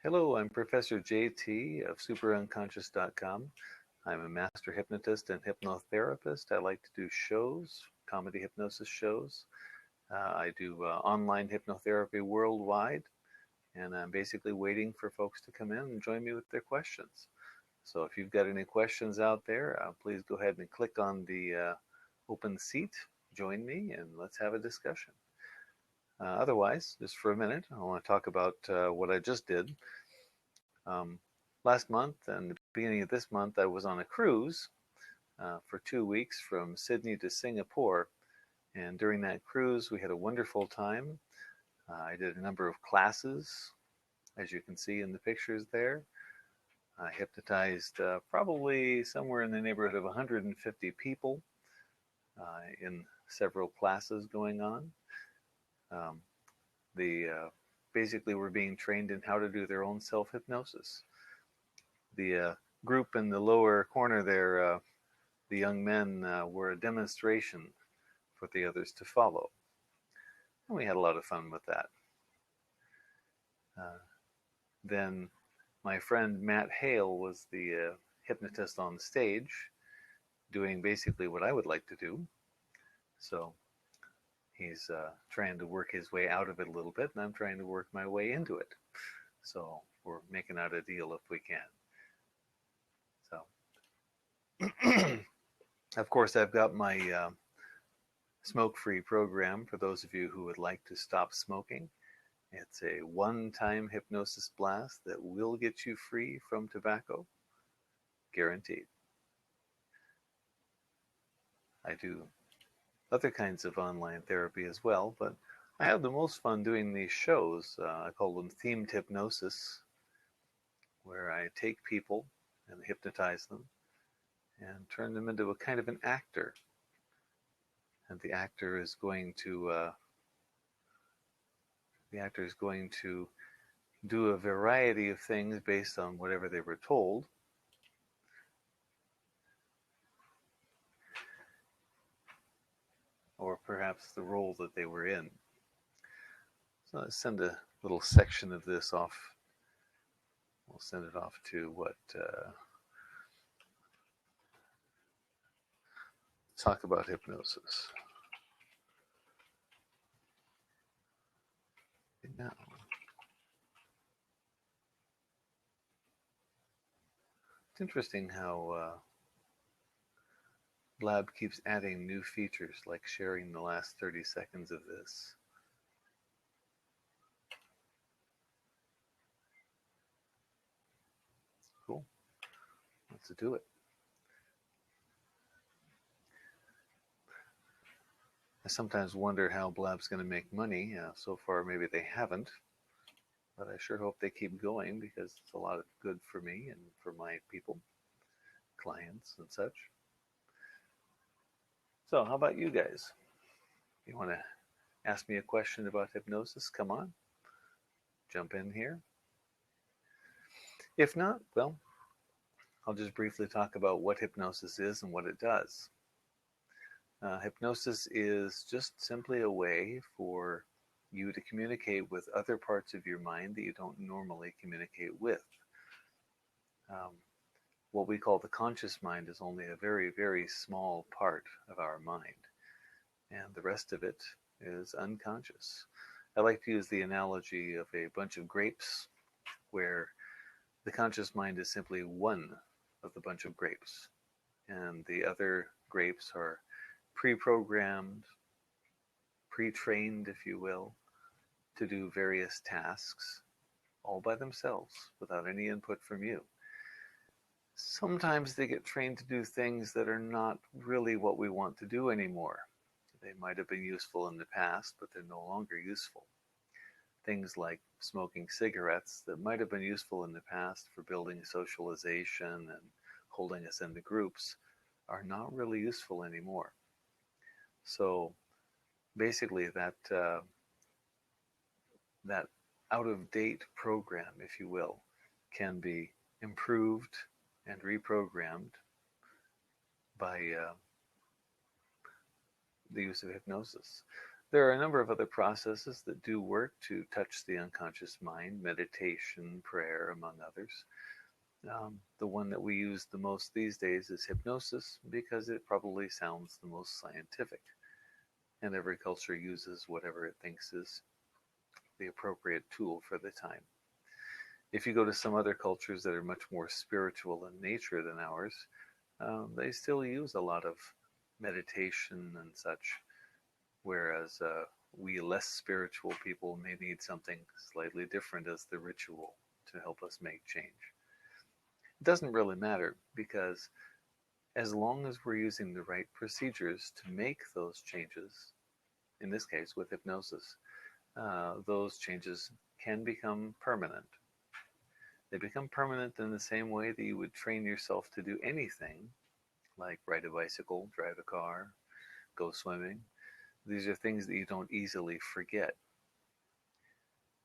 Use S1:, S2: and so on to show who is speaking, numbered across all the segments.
S1: Hello, I'm Professor JT of superunconscious.com. I'm a master hypnotist and hypnotherapist. I like to do shows, comedy hypnosis shows. I do online hypnotherapy worldwide, and I'm basically waiting for folks to come in and join me with their questions. So if you've got any questions out there, please go ahead and click on the open seat, join me, and let's have a discussion. Otherwise, just for a minute, I want to talk about what I just did. Last month and the beginning of this month, I was on a cruise for 2 weeks from Sydney to Singapore. And during that cruise, we had a wonderful time. I did a number of classes, as you can see in the pictures there. I hypnotized probably somewhere in the neighborhood of 150 people in several classes going on. Basically were being trained in how to do their own self-hypnosis. The group in the lower corner there, the young men were a demonstration for the others to follow. And we had a lot of fun with that. Then my friend Matt Hale was the hypnotist on stage, doing basically what I would like to do. So he's trying to work his way out of it a little bit, and I'm trying to work my way into it. So we're making out a deal if we can. So, of course, I've got my smoke-free program for those of you who would like to stop smoking. It's a one-time hypnosis blast that will get you free from tobacco, guaranteed. I do other kinds of online therapy as well, but I have the most fun doing these shows. I call them themed hypnosis, where I take people and hypnotize them and turn them into a kind of an actor. And the actor is going to do a variety of things based on whatever they were told. Or perhaps the role that they were in. So let's send a little section of this off. We'll send it off to what? Talk about hypnosis. Now, it's interesting how Blab keeps adding new features, like sharing the last 30 seconds of this. Cool. Let's do it. I sometimes wonder how Blab's going to make money. So far, maybe they haven't, but I sure hope they keep going because it's a lot of good for me and for my people, clients and such. So how about you guys? You want to ask me a question about hypnosis? Come on, jump in here. If not, well, I'll just briefly talk about what hypnosis is and what it does. Hypnosis is just simply a way for you to communicate with other parts of your mind that you don't normally communicate with. What we call the conscious mind is only a very, very small part of our mind, and the rest of it is unconscious. I like to use the analogy of a bunch of grapes, where the conscious mind is simply one of the bunch of grapes, and the other grapes are pre-programmed, pre-trained, if you will, to do various tasks all by themselves without any input from you. Sometimes they get trained to do things that are not really what we want to do anymore. They might have been useful in the past, but they're no longer useful. Things like smoking cigarettes that might have been useful in the past for building socialization and holding us into groups are not really useful anymore. So basically that out-of-date program, if you will, can be improved and reprogrammed by the use of hypnosis. There are a number of other processes that do work to touch the unconscious mind, meditation, prayer, among others. The one that we use the most these days is hypnosis because it probably sounds the most scientific, and every culture uses whatever it thinks is the appropriate tool for the time. If you go to some other cultures that are much more spiritual in nature than ours, they still use a lot of meditation and such, whereas we less spiritual people may need something slightly different as the ritual to help us make change. It doesn't really matter because as long as we're using the right procedures to make those changes, in this case with hypnosis, those changes can become permanent. They become permanent in the same way that you would train yourself to do anything, like ride a bicycle, drive a car, go swimming. These are things that you don't easily forget.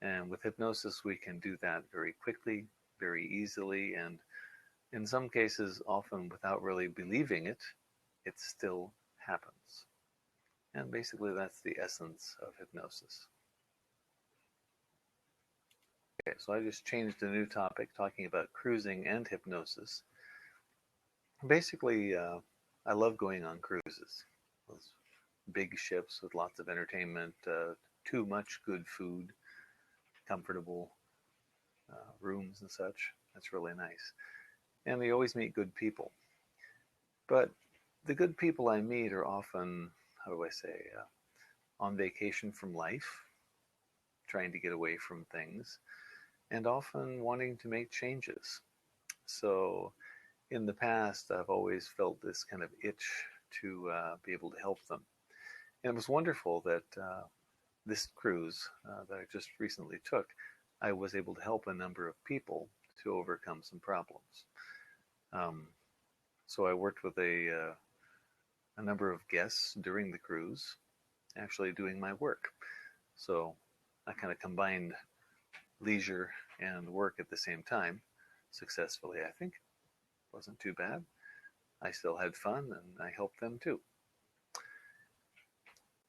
S1: And with hypnosis, we can do that very quickly, very easily, and in some cases, often without really believing it, it still happens. And basically, that's the essence of hypnosis. Okay, so I just changed a new topic talking about cruising and hypnosis. Basically, I love going on cruises. Those big ships with lots of entertainment, too much good food, comfortable rooms and such. That's really nice. And we always meet good people. But the good people I meet are often, how do I say, on vacation from life, trying to get away from things, and often wanting to make changes. So in the past, I've always felt this kind of itch to be able to help them. And it was wonderful that this cruise that I just recently took, I was able to help a number of people to overcome some problems. So I worked with a number of guests during the cruise, actually doing my work. So I kind of combined leisure and work at the same time successfully, I think. Wasn't too bad. I still had fun and I helped them too.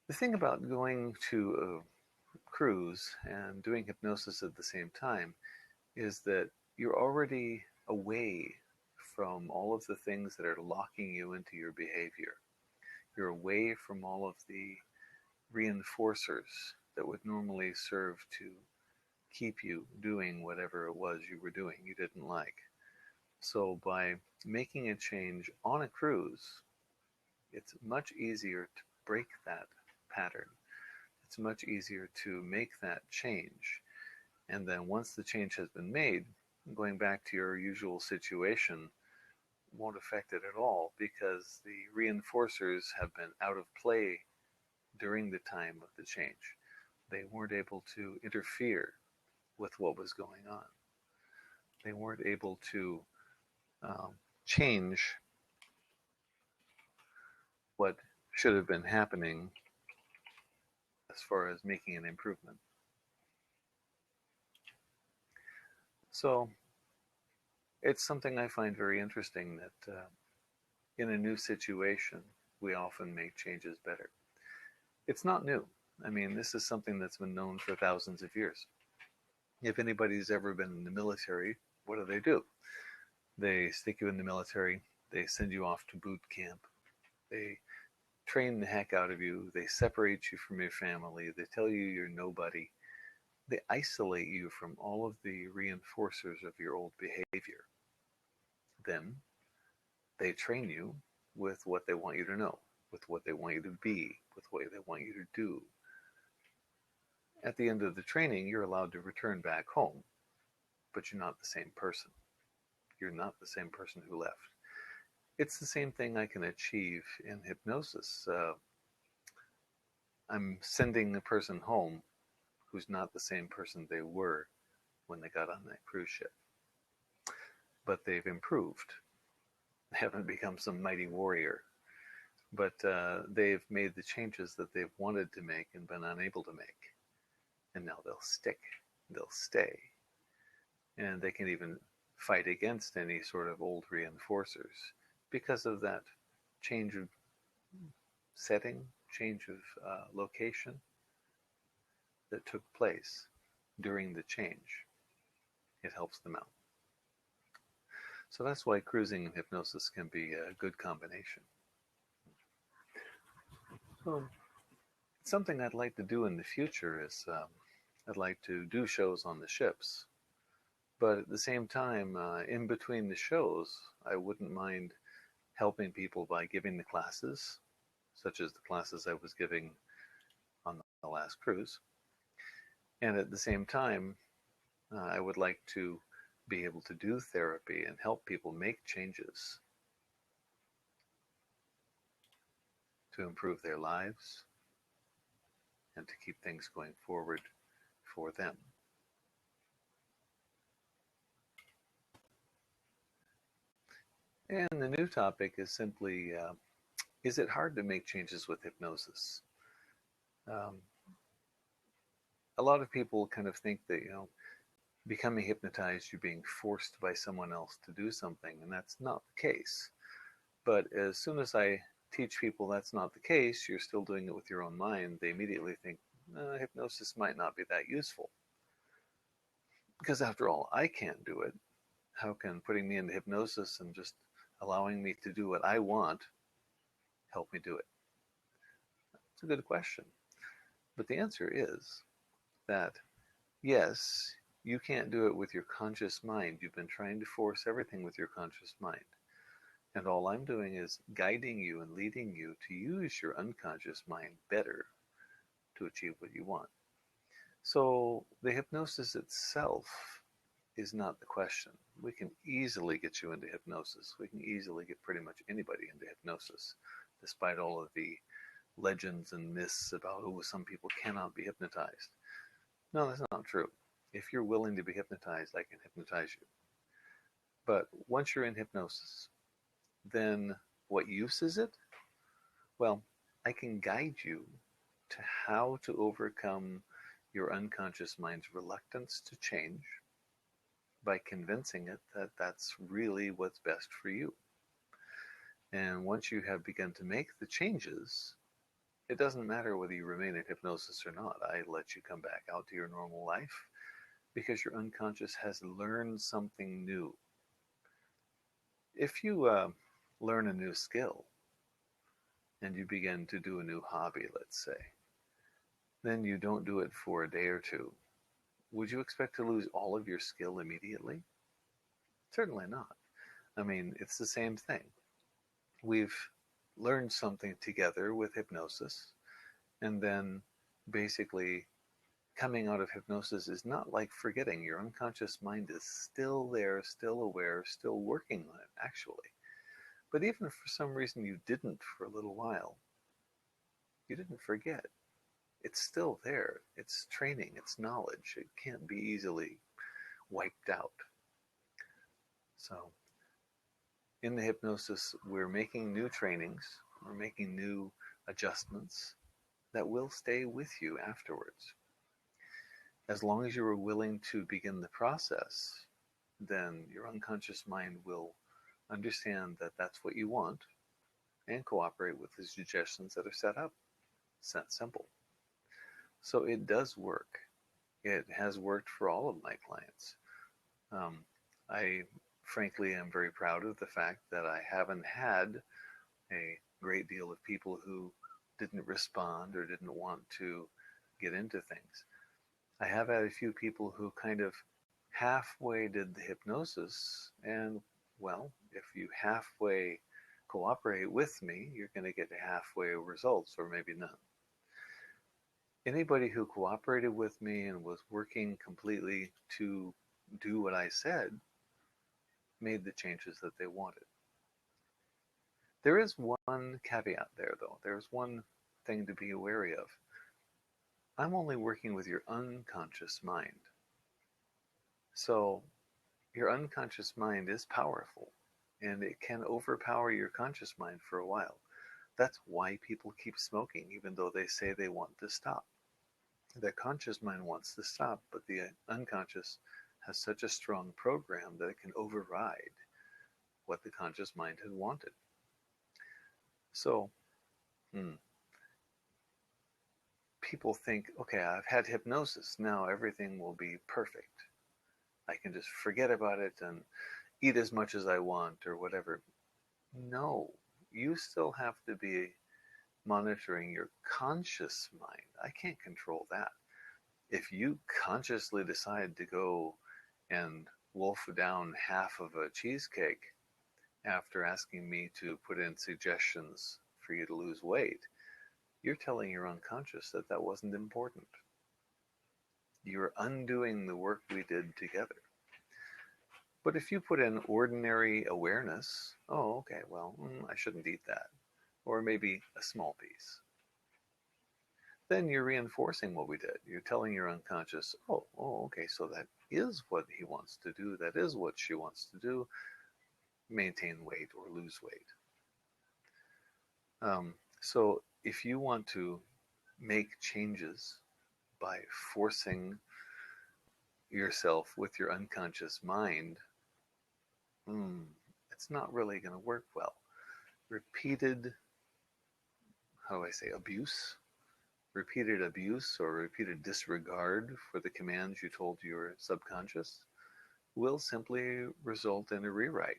S1: The thing about going to a cruise and doing hypnosis at the same time is that you're already away from all of the things that are locking you into your behavior. You're away from all of the reinforcers that would normally serve to keep you doing whatever it was you were doing you didn't like. So by making a change on a cruise, it's much easier to break that pattern. It's much easier to make that change. And then once the change has been made, going back to your usual situation won't affect it at all because the reinforcers have been out of play during the time of the change. They weren't able to interfere with what was going on. They weren't able to change what should have been happening as far as making an improvement. So it's something I find very interesting that in a new situation, we often make changes better. It's not new. I mean, this is something that's been known for thousands of years. If anybody's ever been in the military, what do? They stick you in the military, they send you off to boot camp, they train the heck out of you, they separate you from your family, they tell you you're nobody, they isolate you from all of the reinforcers of your old behavior. Then they train you with what they want you to know, with what they want you to be, with what they want you to do. At the end of the training, you're allowed to return back home, but you're not the same person. You're not the same person who left. It's the same thing I can achieve in hypnosis. I'm sending a person home who's not the same person they were when they got on that cruise ship. But they've improved. They haven't become some mighty warrior. But they've made the changes that they've wanted to make and been unable to make. And now they'll stick. They'll stay. And they can even fight against any sort of old reinforcers because of that change of setting, change of location, that took place during the change. It helps them out. So that's why cruising and hypnosis can be a good combination. So something I'd like to do in the future is I'd like to do shows on the ships. But at the same time, in between the shows, I wouldn't mind helping people by giving the classes, such as the classes I was giving on the last cruise. And at the same time, I would like to be able to do therapy and help people make changes to improve their lives and to keep things going forward for them. And the new topic is simply, is it hard to make changes with hypnosis? A lot of people kind of think that, becoming hypnotized, you're being forced by someone else to do something, and that's not the case. But as soon as I teach people that's not the case, you're still doing it with your own mind, they immediately think, hypnosis might not be that useful. Because after all, I can't do it. How can putting me into hypnosis and just allowing me to do what I want help me do it? It's a good question. But the answer is that, yes, you can't do it with your conscious mind. You've been trying to force everything with your conscious mind. And all I'm doing is guiding you and leading you to use your unconscious mind better to achieve what you want. So the hypnosis itself is not the question. We can easily get you into hypnosis. We can easily get pretty much anybody into hypnosis, despite all of the legends and myths about, some people cannot be hypnotized. No, that's not true. If you're willing to be hypnotized, I can hypnotize you. But once you're in hypnosis, then what use is it? Well, I can guide you to how to overcome your unconscious mind's reluctance to change by convincing it that that's really what's best for you. And once you have begun to make the changes, it doesn't matter whether you remain in hypnosis or not. I let you come back out to your normal life because your unconscious has learned something new. If you learn a new skill and you begin to do a new hobby, let's say, then you don't do it for a day or two. Would you expect to lose all of your skill immediately? Certainly not. I mean, it's the same thing. We've learned something together with hypnosis, and then basically coming out of hypnosis is not like forgetting. Your unconscious mind is still there, still aware, still working on it, actually. But even if for some reason you didn't for a little while, you didn't forget. It's still there. It's training, it's knowledge. It can't be easily wiped out. So in the hypnosis, we're making new trainings, we're making new adjustments that will stay with you afterwards. As long as you are willing to begin the process, then your unconscious mind will understand that that's what you want and cooperate with the suggestions that are set up. It's that simple. So it does work. It has worked for all of my clients. I frankly am very proud of the fact that I haven't had a great deal of people who didn't respond or didn't want to get into things. I have had a few people who kind of halfway did the hypnosis, and well, if you halfway cooperate with me, you're going to get halfway results, or maybe none. Anybody who cooperated with me and was working completely to do what I said made the changes that they wanted. There is one caveat there, though. There's one thing to be wary of. I'm only working with your unconscious mind. So your unconscious mind is powerful, and it can overpower your conscious mind for a while. That's why people keep smoking, even though they say they want to stop. The conscious mind wants to stop, but the unconscious has such a strong program that it can override what the conscious mind had wanted. So, people think, okay, I've had hypnosis. Now everything will be perfect. I can just forget about it and eat as much as I want or whatever. No, you still have to be monitoring your conscious mind. I can't control that. If you consciously decide to go and wolf down half of a cheesecake after asking me to put in suggestions for you to lose weight, you're telling your unconscious that that wasn't important. You're undoing the work we did together. But if you put in ordinary awareness, oh, okay, well, I shouldn't eat that, or maybe a small piece, then you're reinforcing what we did. You're telling your unconscious, okay, so that is what he wants to do. That is what she wants to do, maintain weight or lose weight. So if you want to make changes by forcing yourself with your unconscious mind, it's not really going to work well. Repeated, how do I say, repeated abuse or repeated disregard for the commands you told your subconscious will simply result in a rewrite.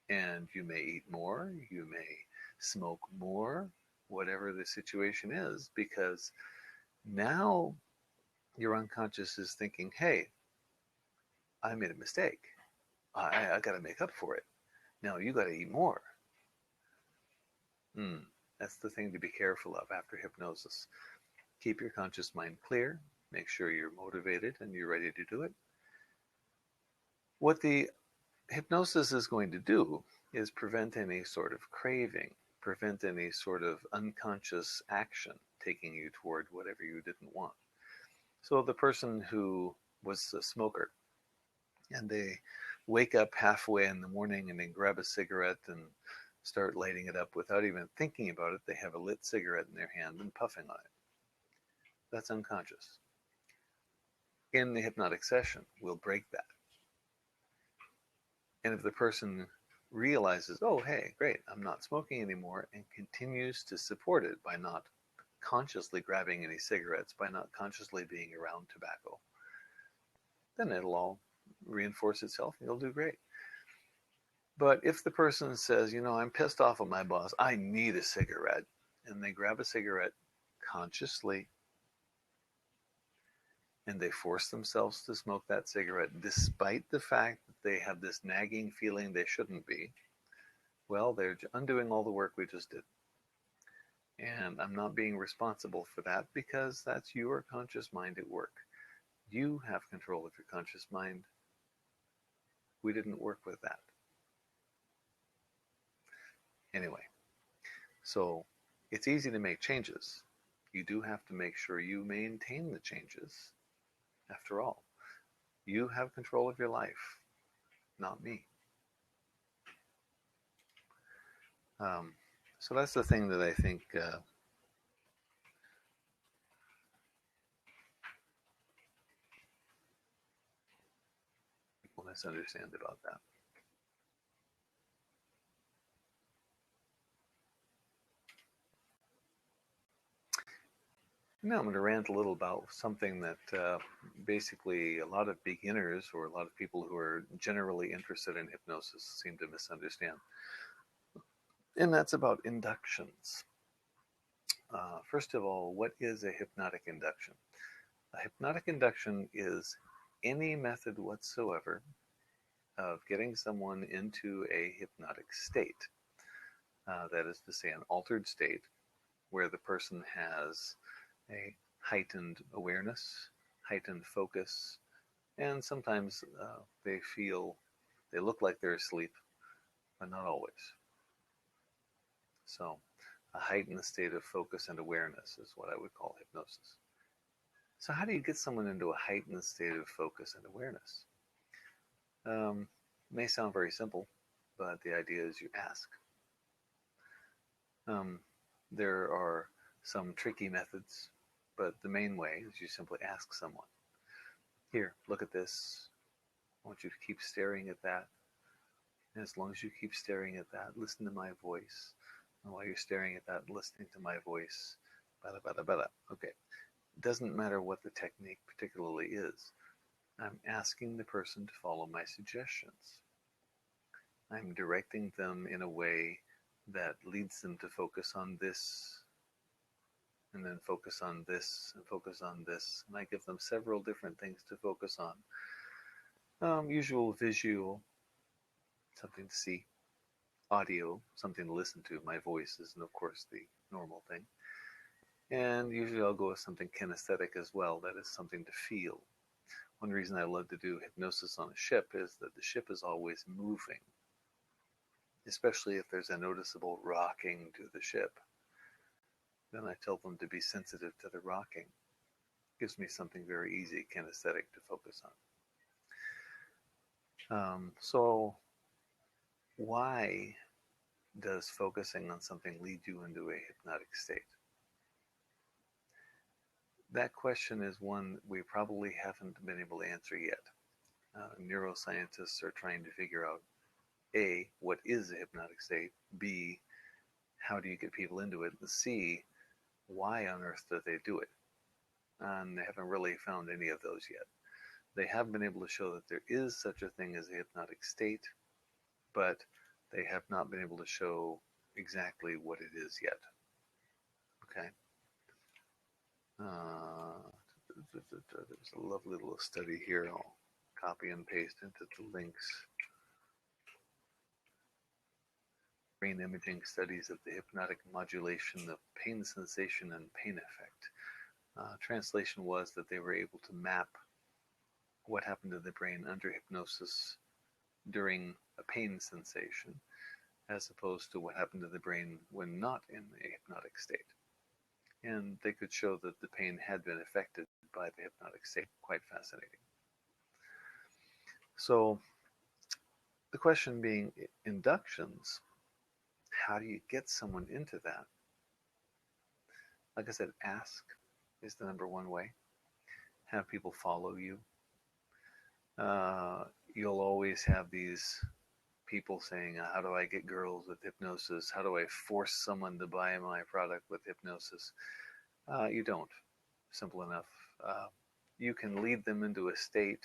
S1: And you may eat more, you may smoke more, whatever the situation is, because now your unconscious is thinking, hey, I made a mistake. I got to make up for it. Now you got to eat more. That's the thing to be careful of after hypnosis. Keep your conscious mind clear. Make sure you're motivated and you're ready to do it. What the hypnosis is going to do is prevent any sort of craving, prevent any sort of unconscious action taking you toward whatever you didn't want. So the person who was a smoker and they wake up halfway in the morning and they grab a cigarette and start lighting it up without even thinking about it, they have a lit cigarette in their hand and puffing on it. That's unconscious. In the hypnotic session, we'll break that. And if the person realizes, oh, hey, great, I'm not smoking anymore, and continues to support it by not consciously grabbing any cigarettes, by not consciously being around tobacco, then it'll all reinforce itself and you'll do great. But if the person says, I'm pissed off at my boss, I need a cigarette, and they grab a cigarette consciously and they force themselves to smoke that cigarette despite the fact that they have this nagging feeling they shouldn't be, well, they're undoing all the work we just did. And I'm not being responsible for that because that's your conscious mind at work. You have control of your conscious mind. We didn't work with that. Anyway, so it's easy to make changes. You do have to make sure you maintain the changes. After all, you have control of your life, not me. So that's the thing that I think people misunderstand about that. Now I'm going to rant a little about something that basically a lot of beginners or a lot of people who are generally interested in hypnosis seem to misunderstand. And that's about inductions. First of all, what is a hypnotic induction? A hypnotic induction is any method whatsoever of getting someone into a hypnotic state. That is to say, an altered state where the person has a heightened awareness, heightened focus, and sometimes they look like they're asleep, but not always. So a heightened state of focus and awareness is what I would call hypnosis. So how do you get someone into a heightened state of focus and awareness? May sound very simple, but the idea is you ask. There are some tricky methods, but the main way is you simply ask someone, here, look at this. I want you to keep staring at that. And as long as you keep staring at that, listen to my voice. And while you're staring at that, listening to my voice, Bada, bada, bada. Okay. Doesn't matter what the technique particularly is. I'm asking the person to follow my suggestions. I'm directing them in a way that leads them to focus on this, and then focus on this, and focus on this. And I give them several different things to focus on. Usual visual, something to see. Audio, something to listen to. My voice isn't, of course, the normal thing. And usually I'll go with something kinesthetic as well, that is something to feel. One reason I love to do hypnosis on a ship is that the ship is always moving, especially if there's a noticeable rocking to the ship. Then I tell them to be sensitive to the rocking. Gives me something very easy, kinesthetic, to focus on. So why does focusing on something lead you into a hypnotic state? That question is one we probably haven't been able to answer yet. Neuroscientists are trying to figure out, A, what is a hypnotic state? B, how do you get people into it? And C, why on earth do they do it? And they haven't really found any of those yet. They have been able to show that there is such a thing as a hypnotic state, but they have not been able to show exactly what it is yet. Okay. There's a lovely little study here. I'll copy and paste into the links. Brain imaging studies of the hypnotic modulation of pain sensation and pain effect. Translation was that they were able to map what happened to the brain under hypnosis during a pain sensation, as opposed to what happened to the brain when not in a hypnotic state. And they could show that the pain had been affected by the hypnotic state. Quite fascinating. So the question being, inductions, how do you get someone into that? Like I said, ask is the number one way. Have people follow you. You'll always have these people saying, how do I get girls with hypnosis? How do I force someone to buy my product with hypnosis? You don't. Simple enough. You can lead them into a state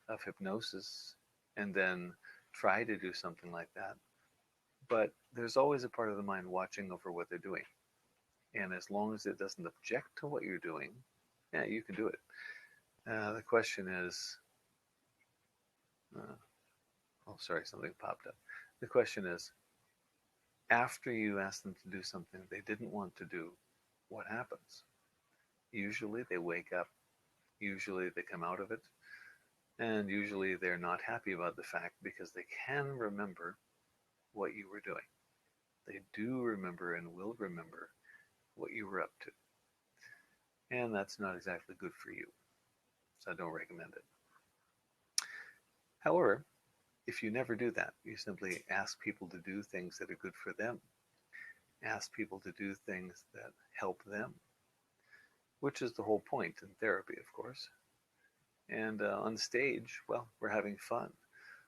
S1: of hypnosis and then try to do something like that. But there's always a part of the mind watching over what they're doing. And as long as it doesn't object to what you're doing, yeah, you can do it. The question is, something popped up. The question is, after you ask them to do something they didn't want to do, what happens? Usually they wake up. Usually they come out of it. And usually they're not happy about the fact because they can remember what you were doing. They do remember and will remember what you were up to. And that's not exactly good for you. So I don't recommend it. However, if you never do that, you simply ask people to do things that are good for them. Ask people to do things that help them, which is the whole point in therapy, of course. And on stage, well, we're having fun.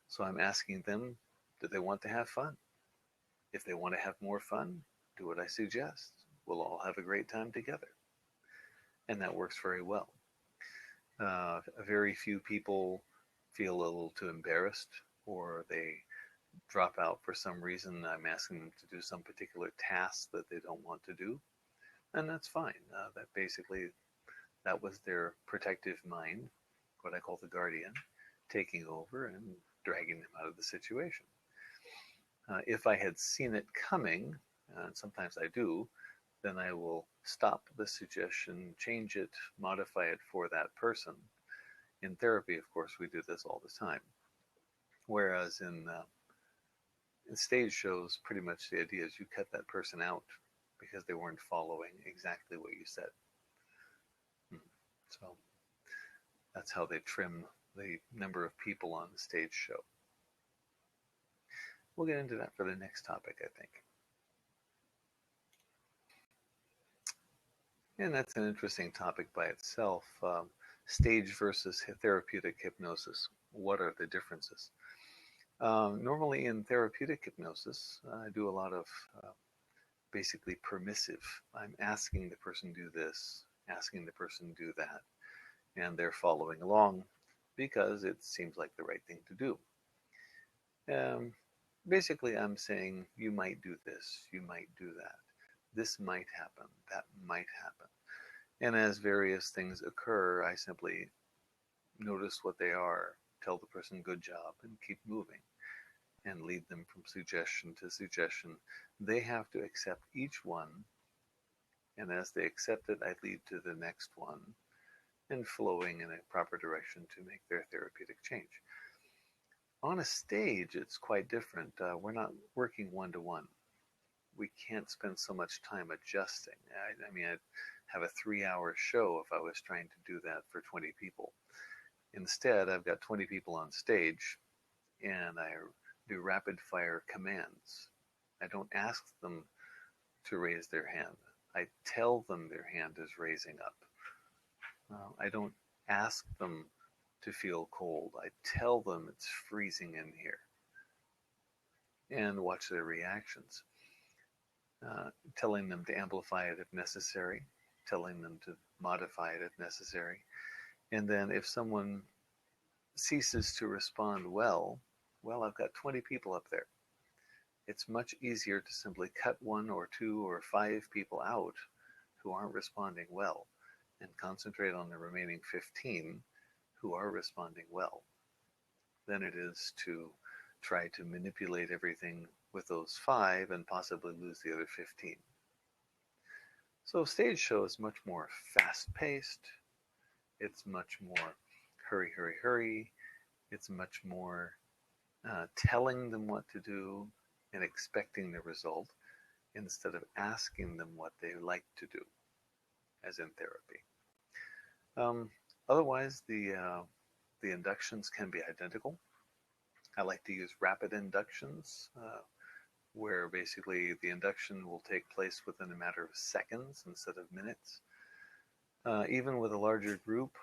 S1: So I'm asking them, do they want to have fun? If they want to have more fun, do what I suggest. We'll all have a great time together. And that works very well. Very few people feel a little too embarrassed, or they drop out for some reason. I'm asking them to do some particular task that they don't want to do. And that's fine. That was their protective mind, what I call the guardian, taking over and dragging them out of the situation. If I had seen it coming, and sometimes I do, then I will stop the suggestion, change it, modify it for that person. In therapy, of course, we do this all the time. Whereas in stage shows, pretty much the idea is you cut that person out because they weren't following exactly what you said. So that's how they trim the number of people on the stage show. We'll get into that for the next topic, I think. And that's an interesting topic by itself. Stage versus therapeutic hypnosis. What are the differences? Normally in therapeutic hypnosis, I do a lot of basically permissive. I'm asking the person do this, asking the person do that, and they're following along because it seems like the right thing to do. Um, Basically, I'm saying you might do this, you might do that. This might happen, that might happen. And as various things occur, I simply notice what they are, tell the person good job, and keep moving and lead them from suggestion to suggestion. They have to accept each one, and as they accept it, I lead to the next one and flowing in a proper direction to make their therapeutic change. On a stage, it's quite different. We're not working one-to-one. We can't spend so much time adjusting. I mean, I'd have a 3-hour show if I was trying to do that for 20 people. Instead, I've got 20 people on stage, and I do rapid fire commands. I don't ask them to raise their hand. I tell them their hand is raising up. I don't ask them to feel cold. I tell them it's freezing in here and watch their reactions. Telling them to amplify it if necessary, telling them to modify it if necessary. And then if someone ceases to respond well, I've got 20 people up there. It's much easier to simply cut 1 or 2 or 5 people out who aren't responding well and concentrate on the remaining 15 who are responding well than it is to try to manipulate everything with those 5 and possibly lose the other 15. So a stage show is much more fast-paced. It's much more hurry, hurry, hurry. It's much more telling them what to do and expecting the result instead of asking them what they like to do, as in therapy. Otherwise, the inductions can be identical. I like to use rapid inductions, where basically the induction will take place within a matter of seconds instead of minutes. Even with a larger group,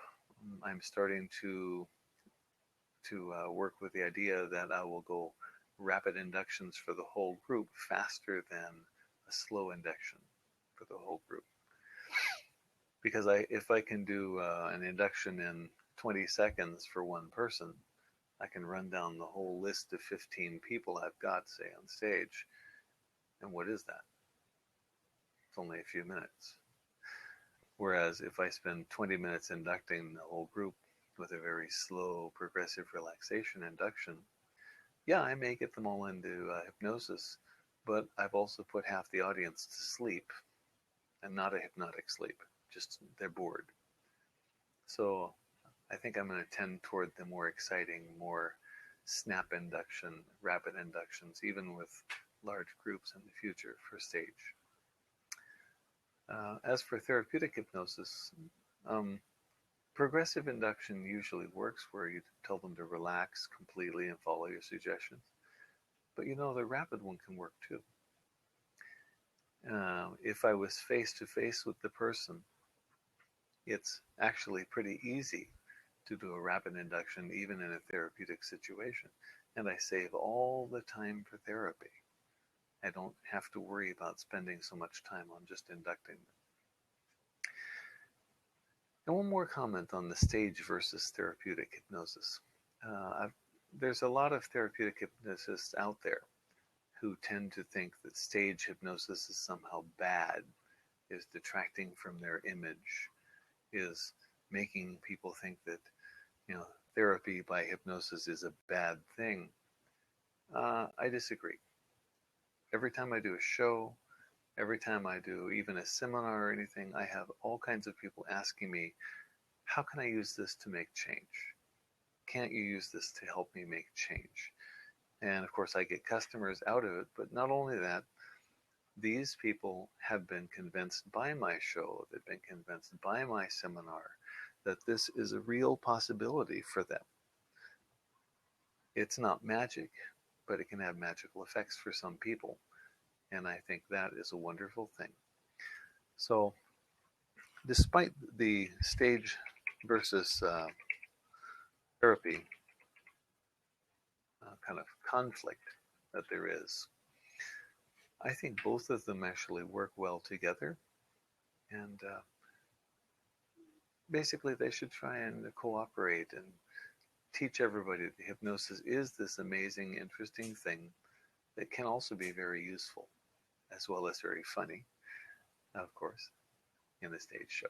S1: I'm starting to work with the idea that I will go rapid inductions for the whole group faster than a slow induction for the whole group. Because if I can do an induction in 20 seconds for one person, I can run down the whole list of 15 people I've got, say, on stage. And what is that? It's only a few minutes. Whereas if I spend 20 minutes inducting the whole group with a very slow, progressive relaxation induction, yeah, I may get them all into hypnosis, but I've also put half the audience to sleep, and not a hypnotic sleep, just they're bored. So I think I'm going to tend toward the more exciting, more snap induction, rapid inductions, even with large groups in the future for stage. As for therapeutic hypnosis, progressive induction usually works where you tell them to relax completely and follow your suggestions. But the rapid one can work too. If I was face to face with the person, it's actually pretty easy to do a rapid induction even in a therapeutic situation. And I save all the time for therapy. I don't have to worry about spending so much time on just inducting them. And one more comment on the stage versus therapeutic hypnosis. There's a lot of therapeutic hypnotists out there who tend to think that stage hypnosis is somehow bad, is detracting from their image, is making people think that therapy by hypnosis is a bad thing. I disagree. Every time I do a show, every time I do even a seminar or anything, I have all kinds of people asking me, how can I use this to make change? Can't you use this to help me make change? And of course I get customers out of it, but not only that, these people have been convinced by my show, they've been convinced by my seminar that this is a real possibility for them. It's not magic, but it can have magical effects for some people. And I think that is a wonderful thing. So despite the stage versus therapy kind of conflict that there is, I think both of them actually work well together, and basically they should try and cooperate and teach everybody that hypnosis is this amazing, interesting thing that can also be very useful as well as very funny, of course, in the stage show.